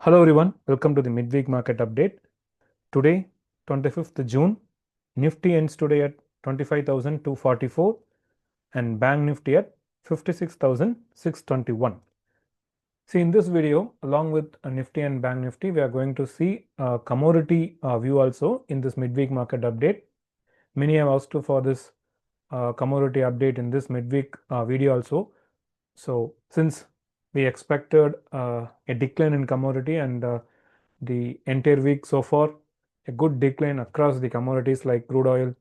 Hello everyone, welcome to the midweek market update. Today, 25th June, Nifty ends today at 25,244 and Bank Nifty at 56,621. See, in this video, along with Nifty and Bank Nifty, we are going to see a commodity view also in this midweek market update. Many have asked for this commodity update in this midweek video also. So, since we expected a decline in commodity and the entire week so far, a good decline across the commodities like crude oil,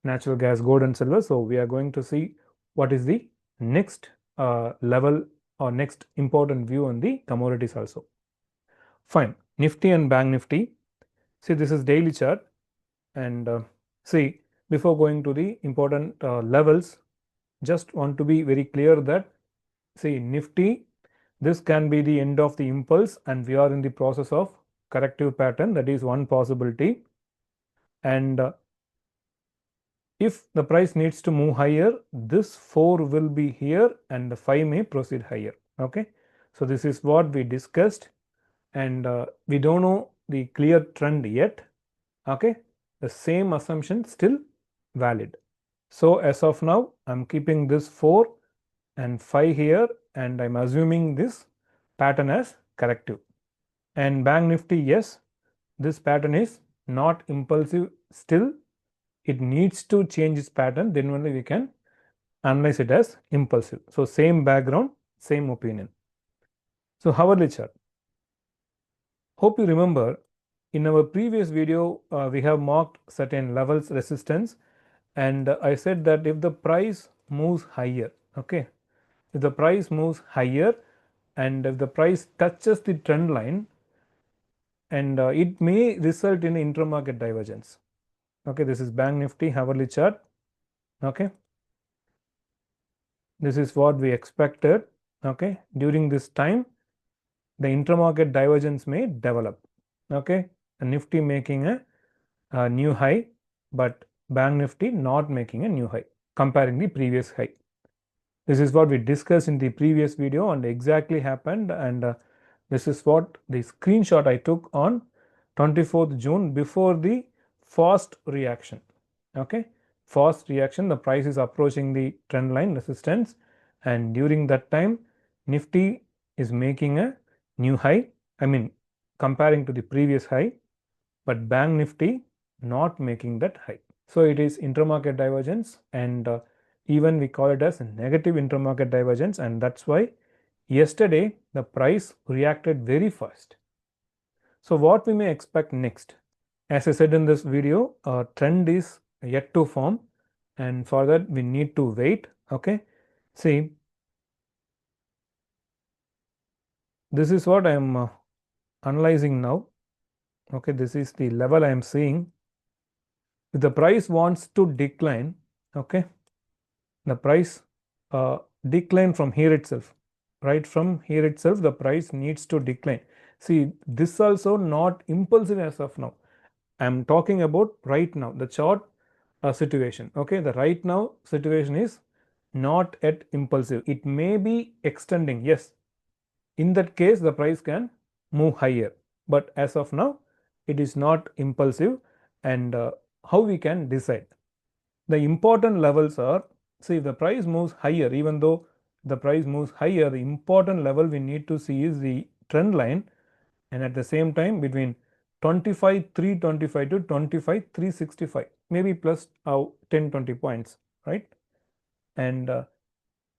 natural gas, gold and silver. So we are going to see what is the next level or next important view on the commodities also. Fine. Nifty and Bank Nifty. See, this is daily chart, and see, before going to the important levels, just want to be very clear that see, Nifty, this can be the end of the impulse and we are in the process of corrective pattern. That is one possibility. And if the price needs to move higher, this 4 will be here and the 5 may proceed higher. Okay. So this is what we discussed, and we don't know the clear trend yet. Okay. The same assumption still valid. So as of now, I'm keeping this 4 and 5 here, and I'm assuming this pattern as corrective. And Bank Nifty, yes, this pattern is not impulsive still. It needs to change its pattern, then only we can analyze it as impulsive. So same background, same opinion. So hourly chart. Hope you remember in our previous video, we have marked certain levels resistance, and I said that if the price moves higher, okay, if the price moves higher and if the price touches the trend line, and it may result in intra-market divergence. Okay, this is Bank Nifty hourly chart. Okay, this is what we expected. Okay, during this time, the intra-market divergence may develop. Okay, a Nifty making a new high, but Bank Nifty not making a new high, comparing the previous high. This is what we discussed in the previous video and exactly happened, and this is what the screenshot I took on 24th June before the fast reaction. Okay, fast reaction, the price is approaching the trend line resistance, and during that time Nifty is making a new high, I mean comparing to the previous high, but Bank Nifty not making that high. So it is intramarket divergence, and even we call it as negative intramarket divergence, and that's why yesterday the price reacted very fast. So what we may expect next? As I said in this video, a trend is yet to form, and for that we need to wait. Okay, see, this is what I am analyzing now. Okay, this is the level I am seeing. If the price wants to decline, okay, the price decline from here itself, right from here itself, the price needs to decline. See, this also not impulsive as of now. I'm talking about right now, the chart situation. Okay, the right now situation is not yet impulsive. It may be extending. Yes, in that case, the price can move higher. But as of now, it is not impulsive. And how we can decide? The important levels are, see, if the price moves higher, even though the price moves higher, the important level we need to see is the trend line, and at the same time between 25,325 to 25,365, maybe plus 10-20 points, right? And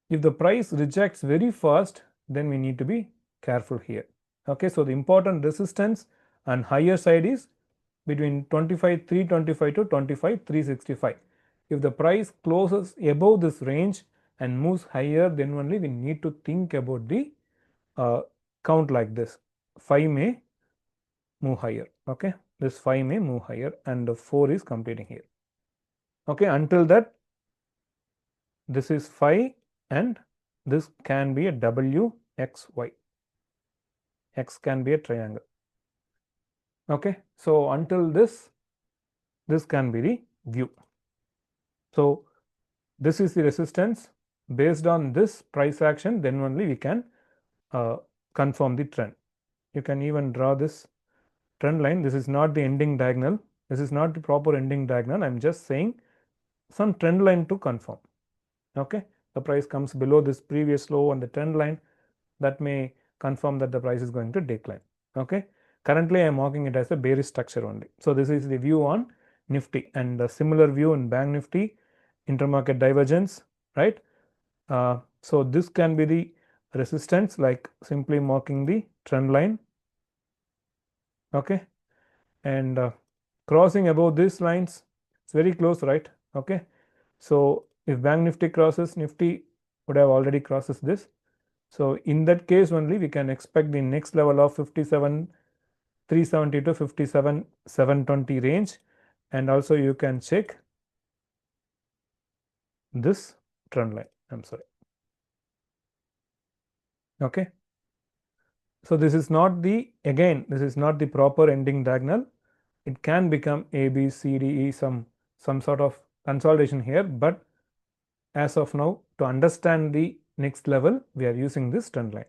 if the price rejects very fast, then we need to be careful here. Okay, so the important resistance and higher side is between 25,325 to 25,365. If the price closes above this range and moves higher, then only we need to think about the count like this. 5 may move higher. Okay, this 5 may move higher, and the 4 is completing here. Okay, until that, this is 5 and this can be a W, X, Y. X can be a triangle. Okay, so until this can be the view. So this is the resistance. Based on this price action, then only we can confirm the trend. you can even draw this trend line. This is not the ending diagonal. This is not the proper ending diagonal. I'm just saying some trend line to confirm. Okay, the price comes below this previous low on the trend line, that may confirm that the price is going to decline. Okay, currently I am marking it as a bearish structure only. So this is the view on Nifty, and the similar view in Bank Nifty, intermarket divergence, right? So this can be the resistance, like simply marking the trend line. Okay, and crossing above these lines, it's very close, right? Okay, so if Bank Nifty crosses, Nifty would have already crosses this. So in that case only we can expect the next level of 57,370 to 57,720 range, and also you can check this trend line. I'm sorry. Okay, so this is not the, again, this is not the proper ending diagonal. It can become A, B, C, D, E, some sort of consolidation here, but as of now, to understand the next level, we are using this trend line.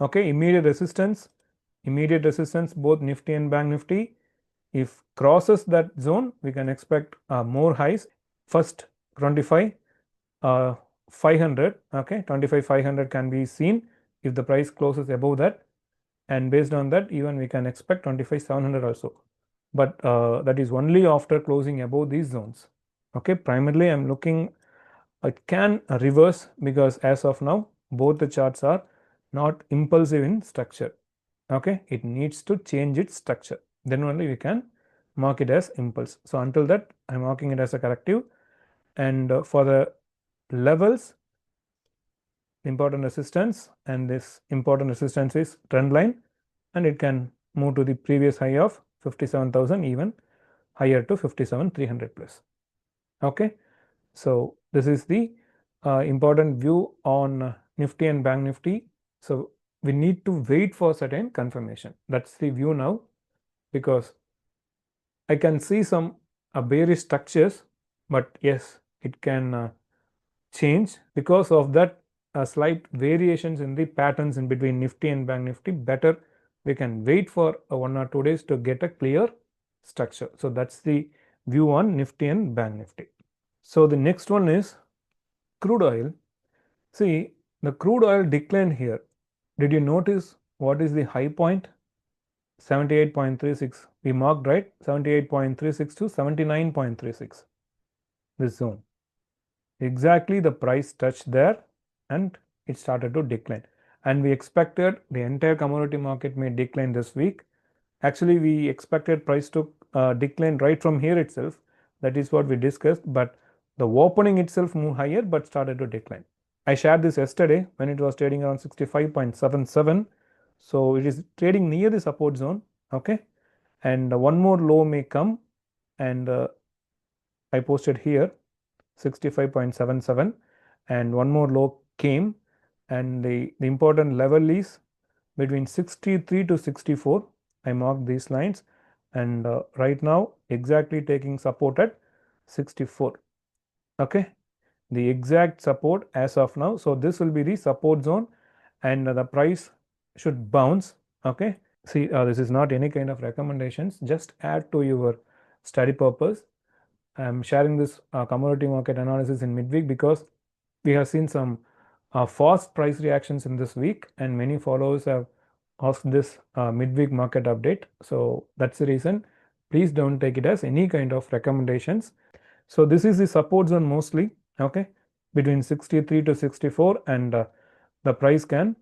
Okay, immediate resistance, both Nifty and Bank Nifty. If crosses that zone, we can expect more highs. First 25 500, okay, 25 500 can be seen if the price closes above that, and based on that even we can expect 25 700 also, but that is only after closing above these zones. Okay, primarily I'm looking, it can reverse, because as of now both the charts are not impulsive in structure. Okay, it needs to change its structure, then only we can mark it as impulse. So until that I'm marking it as a corrective, and for the levels, important resistance, and this important resistance is trend line, and it can move to the previous high of 57,000, even higher to 57,300 plus. Okay, so this is the important view on Nifty and Bank Nifty. So we need to wait for certain confirmation. That's the view now, because I can see some bearish structures, but yes, it can change because of that slight variations in the patterns in between Nifty and Bank Nifty. Better we can wait for 1 or 2 days to get a clear structure. So that's the view on Nifty and Bank Nifty. So the next one is crude oil. See, the crude oil declined here. Did you notice what is the high point? 78.36. We marked, right? 78.36 to 79.36. This zone. Exactly the price touched there and it started to decline. And we expected the entire commodity market may decline this week. Actually, we expected price to decline right from here itself. That is what we discussed. But the opening itself moved higher but started to decline. I shared this yesterday when it was trading around 65.77. So it is trading near the support zone. Okay. And one more low may come. And I posted here 65.77, and one more low came, and the important level is between 63 to 64. I marked these lines, and right now exactly taking support at 64. Okay, the exact support as of now. So this will be the support zone, and the price should bounce. Okay, see, this is not any kind of recommendations, just add to your study purpose. I'm sharing this commodity market analysis in midweek because we have seen some fast price reactions in this week, and many followers have asked this midweek market update. So that's the reason. Please don't take it as any kind of recommendations. So this is the support zone mostly, okay, between 63 to 64, and the price can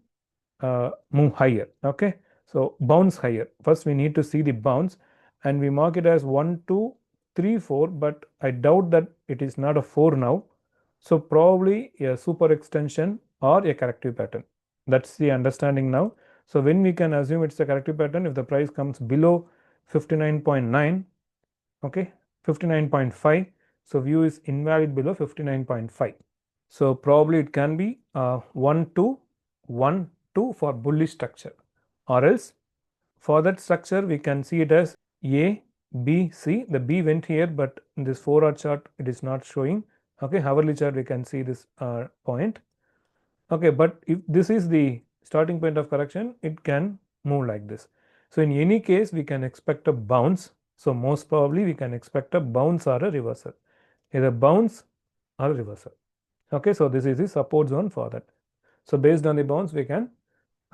move higher. Okay, so bounce higher. First we need to see the bounce, and we mark it as 1 2 3 4, but I doubt that it is not a 4 now. So probably a super extension or a corrective pattern. That's the understanding now. So when we can assume it's a corrective pattern, if the price comes below 59.9, okay, 59.5, so view is invalid below 59.5. So probably it can be 1 2 1 2 for bullish structure, or else for that structure we can see it as A, B, C. The B went here, but in this 4-hour chart it is not showing. Okay, hourly chart we can see this point. Okay, but if this is the starting point of correction, it can move like this. So in any case, we can expect a bounce. So most probably we can expect a bounce or a reversal, either bounce or a reversal. Okay, so this is the support zone for that. So based on the bounce, we can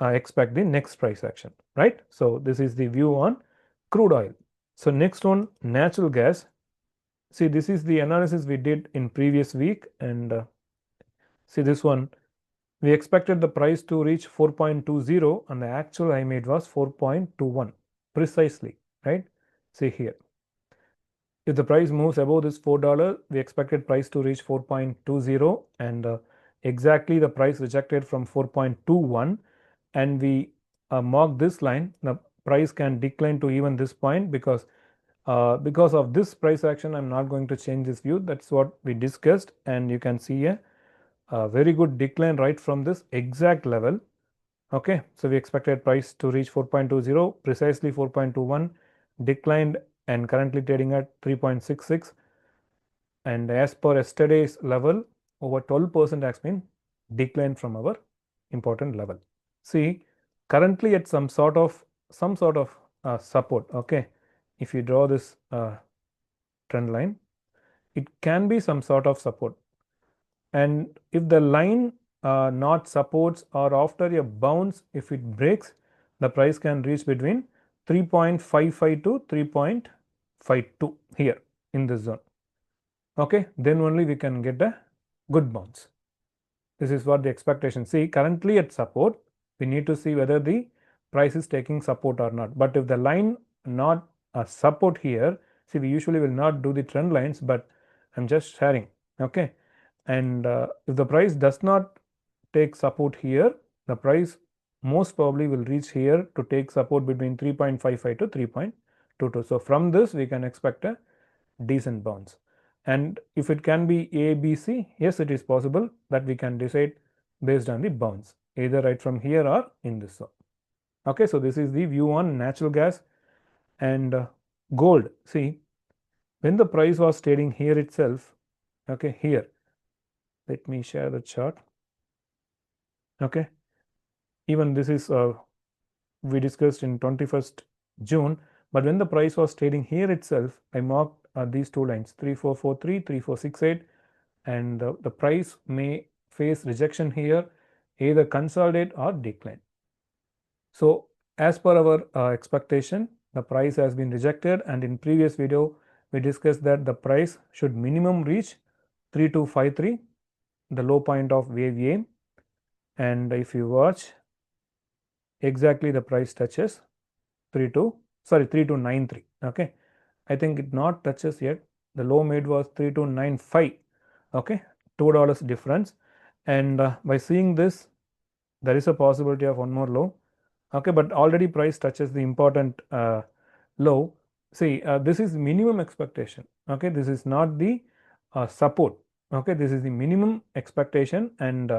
expect the next price action, right? So this is the view on crude oil. So next one, natural gas. See, this is the analysis we did in previous week, and see this one. We expected the price to reach 4.20 and the actual I made was 4.21 precisely, right? See here. If the price moves above this $4, we expected price to reach 4.20 and exactly the price rejected from 4.21 and we mark this line. The price can decline to even this point because of this price action, I'm not going to change this view. That's what we discussed, and you can see a very good decline right from this exact level. Okay, so we expected price to reach 4.20, precisely 4.21, declined and currently trading at 3.66. And as per yesterday's level, over 12% has been declined from our important level. See, currently at some sort of support. Okay, if you draw this trend line, it can be some sort of support. And if the line not supports or after a bounce, if it breaks, the price can reach between 3.55 to 3.52 here in this zone. Okay, then only we can get a good bounce. This is what the expectation. See, currently at support, we need to see whether the price is taking support or not. But if the line not support here, see, we usually will not do the trend lines, but I'm just sharing. Okay, and if the price does not take support here, the price most probably will reach here to take support between 3.55 to 3.22. So from this, we can expect a decent bounce. And if it can be A, B, C, yes, it is possible that we can decide based on the bounce, either right from here or in this zone. Okay, so this is the view on natural gas and gold. See, when the price was trading here itself, okay, here, let me share the chart. Okay, even this is we discussed in 21st June, but when the price was trading here itself, I marked these two lines 3443, 3468, and the price may face rejection here, either consolidate or decline. So as per our expectation, the price has been rejected, and in previous video we discussed that the price should minimum reach 3253, the low point of wave A, and if you watch, exactly the price touches 3293. Okay, I think it not touches yet. The low made was 3295. Okay, $2 difference, and by seeing this, there is a possibility of one more low. Okay, but already price touches the important low. See, this is minimum expectation. Okay, this is not the support. Okay, this is the minimum expectation, and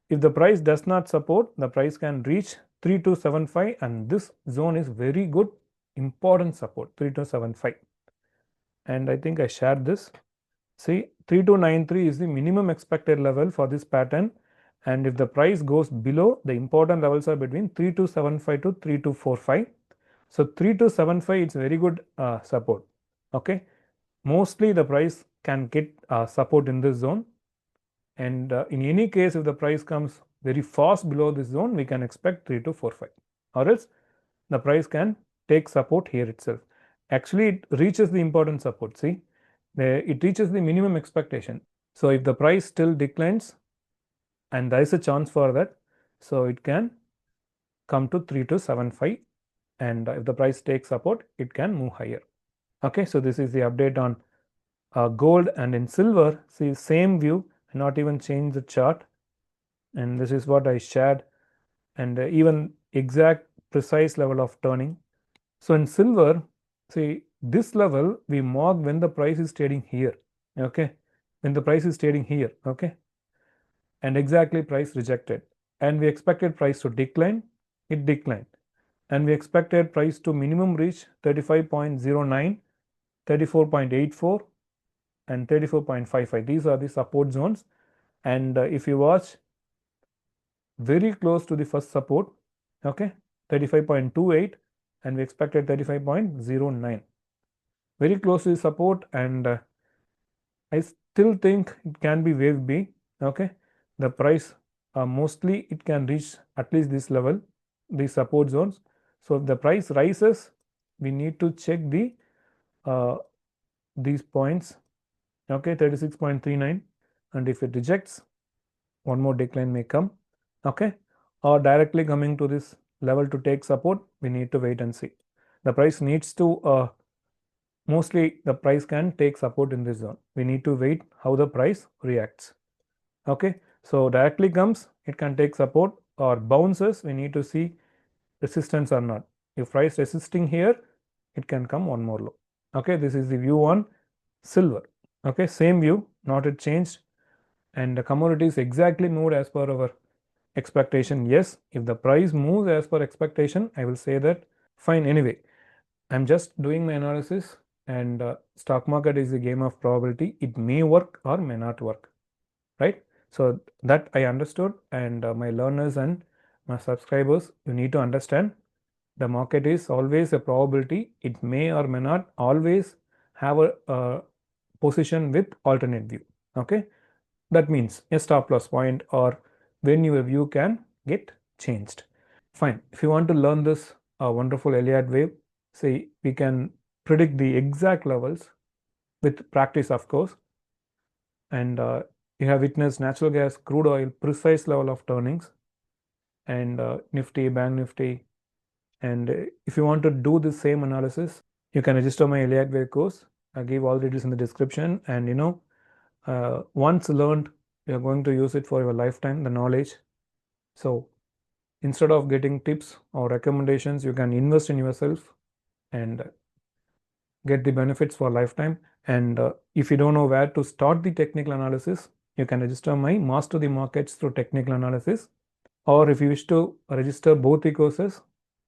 if the price does not support, the price can reach 3275, and this zone is very good important support, 3275. And I think I shared this. See, 3293 is the minimum expected level for this pattern, and if the price goes below, the important levels are between 3275 to 3245. So 3275 is very good support. Okay, mostly the price can get support in this zone, and in any case, if the price comes very fast below this zone, we can expect 3245, or else the price can take support here itself. Actually, it reaches the important support. See, it reaches the minimum expectation. So if the price still declines, and there is a chance for that, so it can come to 3275, and if the price takes support, it can move higher. Okay, so this is the update on gold. And in silver, see, same view, not even change the chart, and this is what I shared, and even exact precise level of turning. So in silver, see, this level we mark when the price is trading here. Okay, when the price is trading here. Okay, and exactly price rejected, and we expected price to decline, it declined, and we expected price to minimum reach 35.09, 34.84, and 34.55. These are the support zones, and if you watch, very close to the first support. Okay, 35.28, and we expected 35.09. Very close to the support, and I still think it can be wave B. Okay, the price mostly it can reach at least this level, these support zones. So if the price rises, we need to check uh, these points. Okay, 36.39, and if it rejects, one more decline may come. Okay, or directly coming to this level to take support, we need to wait and see. The price needs to mostly the price can take support in this zone. We need to wait how the price reacts. Okay, so directly comes, it can take support, or bounces, we need to see resistance or not. If price resisting here, it can come one more low. Okay, this is the view on silver. Okay, same view, not it changed, and the commodities exactly moved as per our expectation. Yes, if the price moves as per expectation, I will say that fine. Anyway, I'm just doing my analysis, and stock market is a game of probability. It may work or may not work, right? So that I understood, and my learners and my subscribers, you need to understand the market is always a probability. It may or may not always have a position with alternate view. Okay, that means a stop loss point or when your view can get changed. Fine. If you want to learn this wonderful Elliottwave, say we can predict the exact levels with practice, of course, and you have witnessed natural gas, crude oil, precise level of turnings, and Nifty, Bank Nifty. And if you want to do the same analysis, you can register my Elliottwave course. I give all the details in the description, and once learned, you are going to use it for your lifetime, the knowledge. So instead of getting tips or recommendations, you can invest in yourself and get the benefits for lifetime. And if you don't know where to start the technical analysis, you can register my Master the Markets through technical analysis. Or if you wish to register both the courses,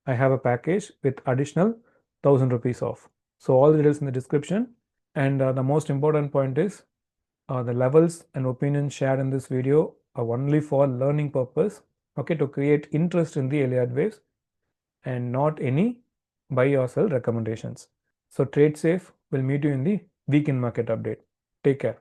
I have a package with additional 1000 rupees off. So all the details in the description. And the most important point is the levels and opinions shared in this video are only for learning purpose, okay, to create interest in the Elliott waves, and not any buy or sell recommendations. So trade safe. We'll meet you in the weekend market update. Take care.